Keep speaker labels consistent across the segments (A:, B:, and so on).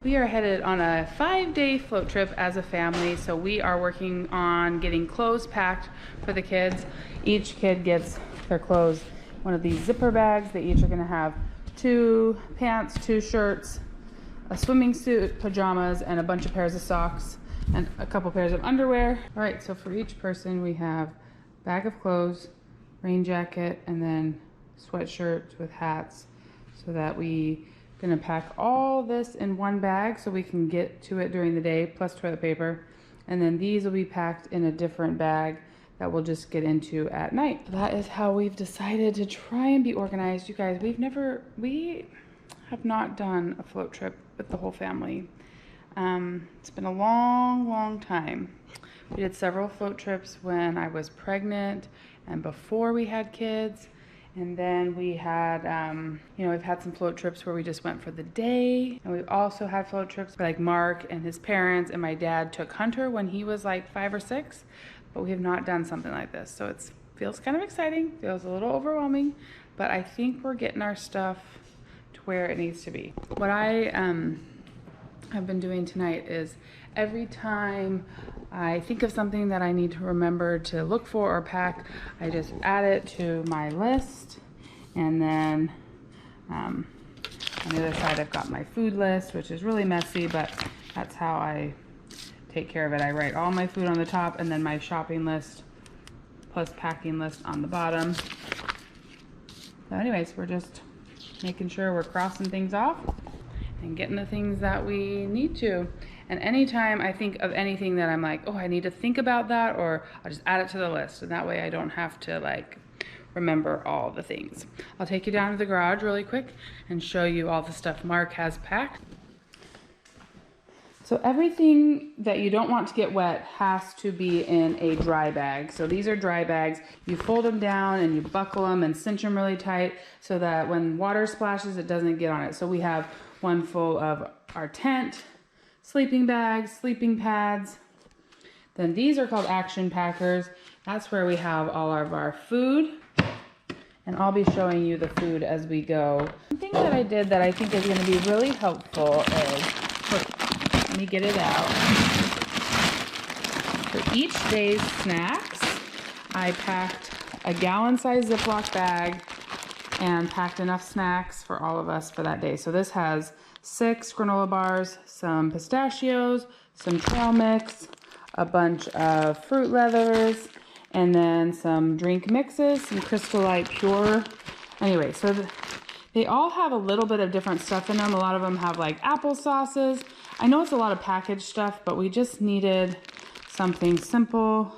A: We are headed on a 5-day float trip as a family, so we are working on getting clothes packed for the kids. Each kid gets their clothes one of these zipper bags. They each are going to have 2 pants, 2 shirts, a swimming suit, pajamas, and a bunch of pairs of socks and a couple pairs of underwear. All right, so for each person we have bag of clothes, rain jacket, and then sweatshirts with hats, so that we gonna pack all this in one bag so we can get to it during the day, plus toilet paper. And then these will be packed in a different bag that we'll just get into at night. That is how we've decided to try and be organized. You guys, we have not done a float trip with the whole family. It's been a long time. We did several float trips when I was pregnant and before we had kids. And then we had, we've had some float trips where we just went for the day. And we've also had float trips like Mark and his parents and my dad took Hunter when he was like 5 or 6. But we have not done something like this. So it feels kind of exciting, feels a little overwhelming, but I think we're getting our stuff to where it needs to be. What I have been doing tonight is every time I think of something that I need to remember to look for or pack, I just add it to my list. And then on the other side, I've got my food list, which is really messy, but that's how I take care of it. I write all my food on the top and then my shopping list plus packing list on the bottom. So anyways, we're just making sure we're crossing things off and getting the things that we need to. And anytime I think of anything that I'm like, oh, I need to think about that, or I'll just add it to the list. And that way I don't have to like remember all the things. I'll take you down to the garage really quick and show you all the stuff Mark has packed. So everything that you don't want to get wet has to be in a dry bag. So these are dry bags. You fold them down and you buckle them and cinch them really tight so that when water splashes, it doesn't get on it. So we have one full of our tent, sleeping bags, sleeping pads. Then these are called action packers. That's where we have all of our food. And I'll be showing you the food as we go. One thing that I did that I think is gonna be really helpful is, let me get it out. For each day's snacks, I packed a gallon-sized Ziploc bag and packed enough snacks for all of us for that day. So this has 6 granola bars, some pistachios, some trail mix, a bunch of fruit leathers, and then some drink mixes, some Crystal Light Pure. Anyway, so they all have a little bit of different stuff in them. A lot of them have like apple sauces. I know it's a lot of packaged stuff, but we just needed something simple.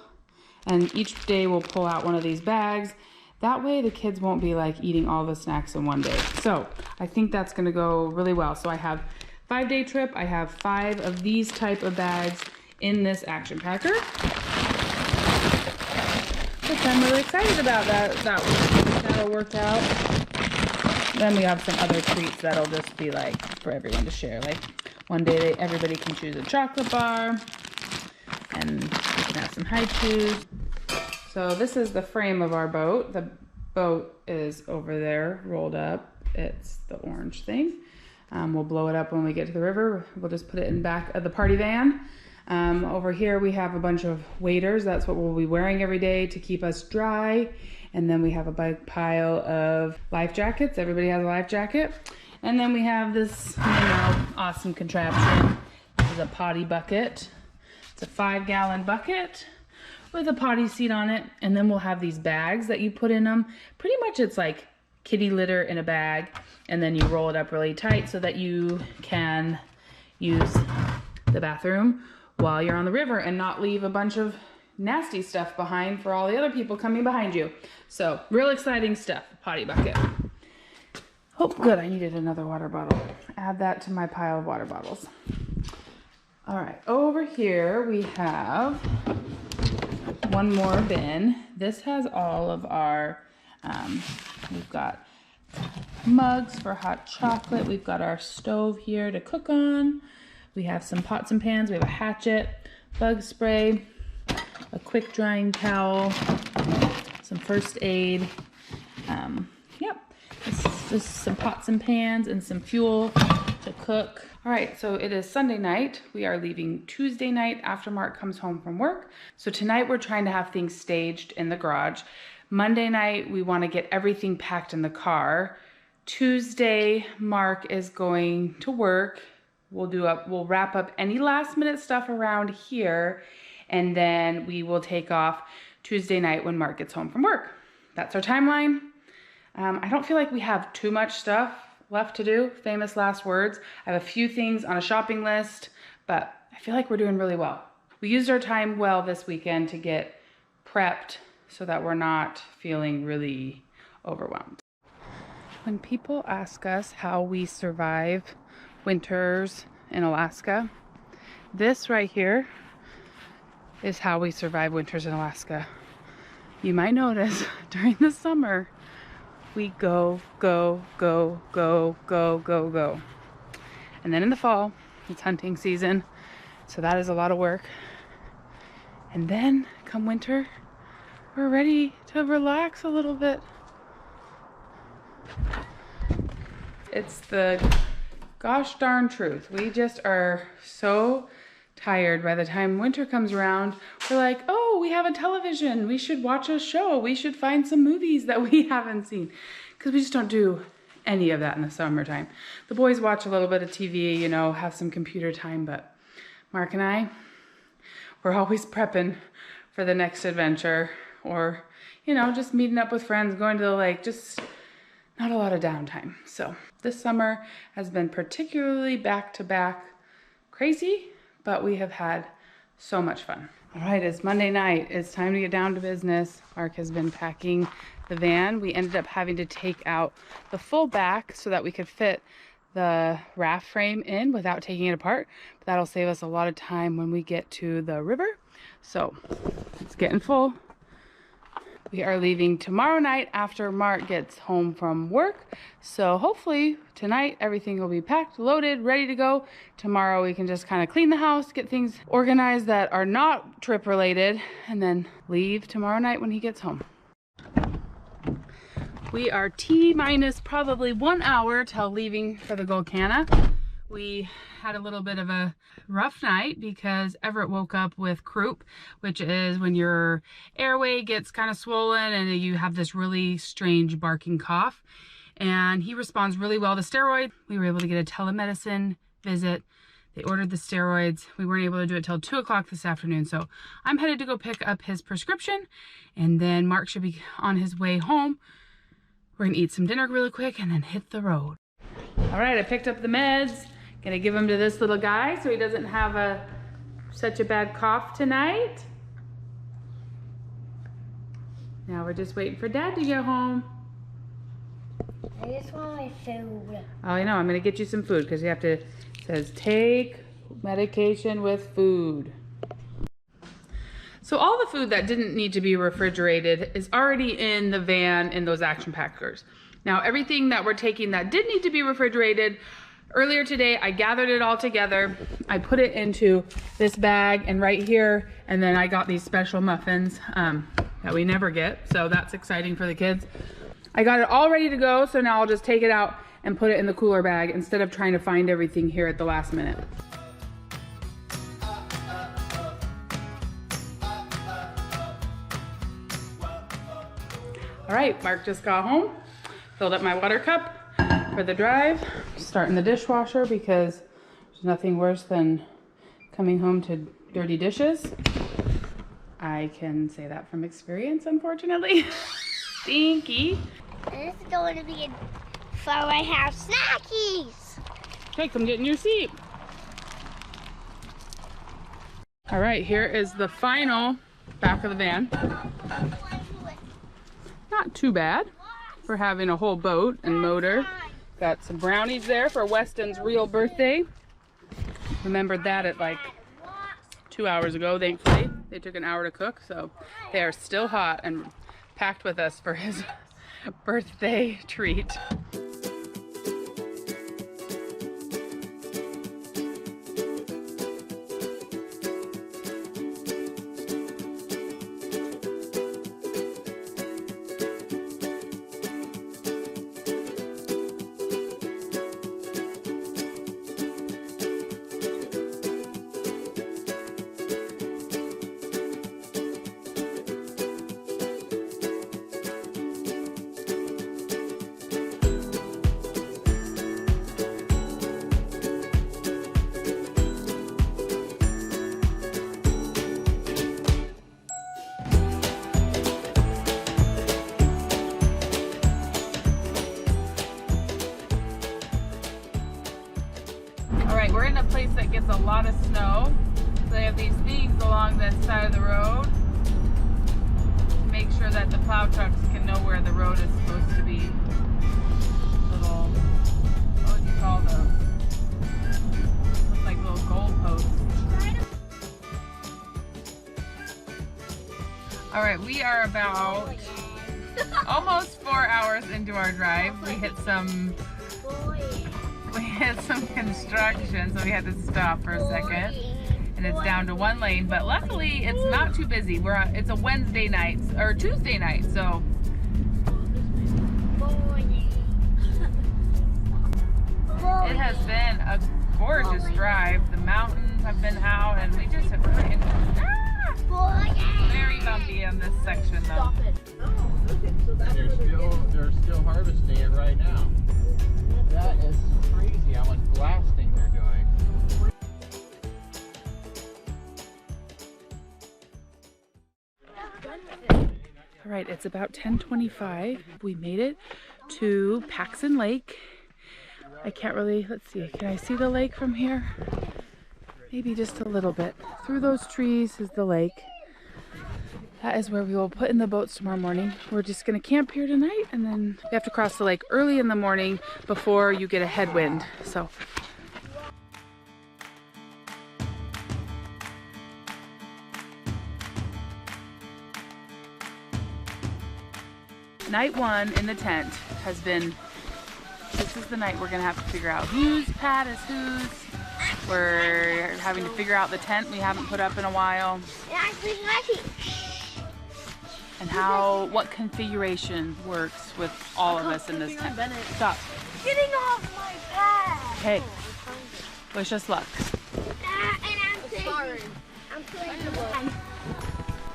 A: And each day we'll pull out one of these bags. That way the kids won't be like eating all the snacks in one day. So I think that's gonna go really well. So I have 5-day trip. I have 5 of these type of bags in this action packer, which I'm really excited about. That'll work out. Then we have some other treats that'll just be like for everyone to share. Like one day everybody can choose a chocolate bar and we can have some high chews. So this is the frame of our boat. The boat is over there rolled up. It's the orange thing. We'll blow it up when we get to the river. We'll just put it in back of the party van. Over here we have a bunch of waders. That's what we'll be wearing every day to keep us dry. And then we have a big pile of life jackets. Everybody has a life jacket. And then we have this awesome contraption. This is a potty bucket. It's a 5-gallon bucket with a potty seat on it. And then we'll have these bags that you put in them. Pretty much it's like kitty litter in a bag, and then you roll it up really tight so that you can use the bathroom while you're on the river and not leave a bunch of nasty stuff behind for all the other people coming behind you. So real exciting stuff. Potty bucket. Oh, good, I needed another water bottle. Add that to my pile of water bottles. All right, over here we have one more bin. This has all of our, we've got mugs for hot chocolate. We've got our stove here to cook on. We have some pots and pans. We have a hatchet, bug spray, a quick drying towel, some first aid. This is just some pots and pans and some fuel to cook. All right, so it is Sunday night. We are leaving Tuesday night after Mark comes home from work. So tonight we're trying to have things staged in the garage. Monday night, we want to get everything packed in the car. Tuesday, Mark is going to work. We'll wrap up any last minute stuff around here, and then we will take off Tuesday night when Mark gets home from work. That's our timeline. I don't feel like we have too much stuff left to do. Famous last words. I have a few things on a shopping list, but I feel like we're doing really well. We used our time well this weekend to get prepped so that we're not feeling really overwhelmed. When people ask us how we survive winters in Alaska, this right here is how we survive winters in Alaska. You might notice during the summer, we go. And then in the fall, it's hunting season. So that is a lot of work. And then come winter, we're ready to relax a little bit. It's the gosh darn truth. We just are so tired. By the time winter comes around, we're like, oh, we have a television. We should watch a show. We should find some movies that we haven't seen. Because we just don't do any of that in the summertime. The boys watch a little bit of TV, you know, have some computer time, but Mark and I, we're always prepping for the next adventure, or, you know, just meeting up with friends, going to the lake, just not a lot of downtime. So this summer has been particularly back-to-back crazy, but we have had so much fun. All right, it's Monday night. It's time to get down to business. Mark has been packing the van. We ended up having to take out the full back so that we could fit the raft frame in without taking it apart. But that'll save us a lot of time when we get to the river. So it's getting full. We are leaving tomorrow night after Mark gets home from work. So hopefully tonight everything will be packed, loaded, ready to go. Tomorrow we can just kind of clean the house, get things organized that are not trip related, and then leave tomorrow night when he gets home. We are T-minus probably 1 hour till leaving for the Gulkana. We had a little bit of a rough night because Everett woke up with croup, which is when your airway gets kind of swollen and you have this really strange barking cough. And he responds really well to steroids. We were able to get a telemedicine visit. They ordered the steroids. We weren't able to do it till 2 o'clock this afternoon. So I'm headed to go pick up his prescription, and then Mark should be on his way home. We're gonna eat some dinner really quick and then hit the road. All right, I picked up the meds. Gonna give him to this little guy so he doesn't have such a bad cough tonight. Now we're just waiting for Dad to get home.
B: I just want my food.
A: Oh, I know, I'm gonna get you some food because you have to, it says take medication with food. So all the food that didn't need to be refrigerated is already in the van in those action packers. Now everything that we're taking that did need to be refrigerated, earlier today, I gathered it all together. I put it into this bag and right here, and then I got these special muffins that we never get, so that's exciting for the kids. I got it all ready to go, so now I'll just take it out and put it in the cooler bag instead of trying to find everything here at the last minute. All right, Mark just got home, filled up my water cup for the drive, starting the dishwasher because there's nothing worse than coming home to dirty dishes. I can say that from experience, unfortunately. Stinky.
B: This is going to be for I have snackies.
A: Okay, come get in your seat. All right, here is the final back of the van. Not too bad for having a whole boat and motor. Got some brownies there for Weston's real birthday. Remembered that at like 2 hours ago, thankfully. They took an hour to cook, so they are still hot and packed with us for his birthday treat. place that gets a lot of snow. So they have these things along the side of the road to make sure that the plow trucks can know where the road is supposed to be. Little, what would you call those? Looks like little goalposts. All right, we are about almost 4 hours into our drive. We hit some construction, so we had to stop for a second. And it's down to 1 lane, but luckily it's not too busy. It's a Wednesday night or Tuesday night, so it has been a gorgeous drive. The mountains have been out, and we just have really very bumpy on this section though.
C: They're still harvesting it right now. That is crazy how much blasting they're doing.
A: All right, it's about 10:25. We made it to Paxson Lake. I can't really, let's see, can I see the lake from here? Maybe just a little bit. Through those trees is the lake. That is where we will put in the boats tomorrow morning. We're just gonna camp here tonight, and then we have to cross the lake early in the morning before you get a headwind. So. Night 1 in the tent has been, this is the night we're gonna have to figure out whose pad is whose. We're having to figure out the tent we haven't put up in a while. And what configuration works with all of us in this tent. Stop.
B: Getting off my pad.
A: Hey, wish us luck.
B: I'm playing.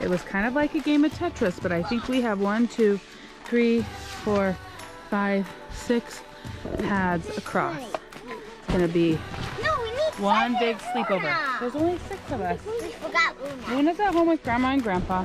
A: It was kind of like a game of Tetris, but I think we have 1, 2, 3, 4, 5, 6 pads across. It's gonna be one big sleepover. There's only 6 of us.
B: We forgot Luna.
A: Luna's at home with Grandma and Grandpa.